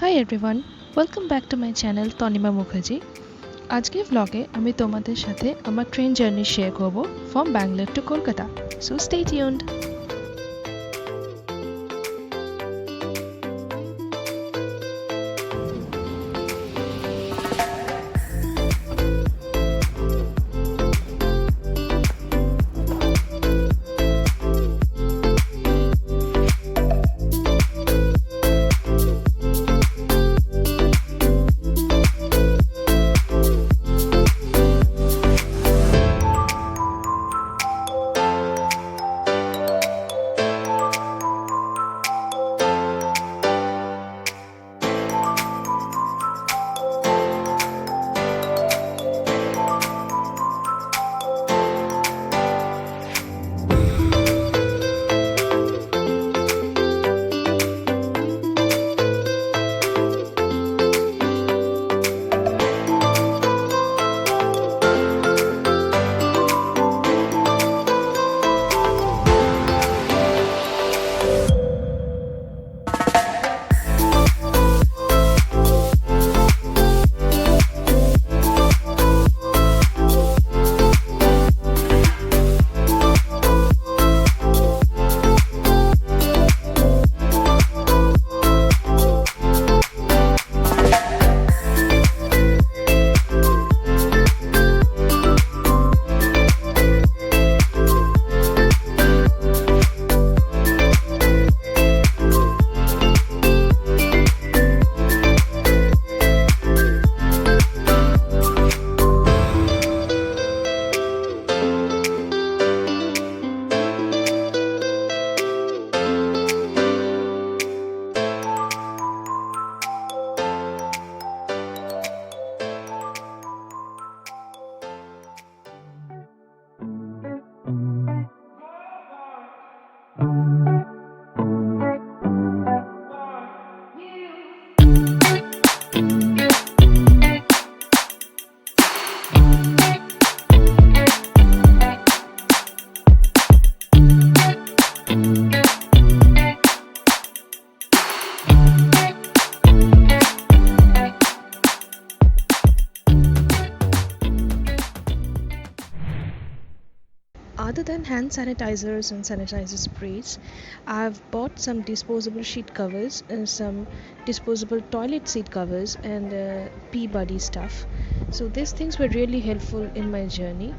Hi everyone, welcome back to my channel Tanima Mukherjee. আজকের vlog-এ আমি তোমাদের সাথে আমার ট্রেন জার্নি শেয়ার করব from Bangalore to Kolkata. So stay tuned. Other than hand sanitizers and sanitizer sprays, I've bought some disposable sheet covers, some disposable toilet seat covers, and pee buddy stuff. So these things were really helpful in my journey.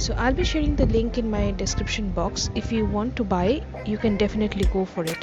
So I'll be sharing the link in my description box. If you want to buy, you can definitely go for it.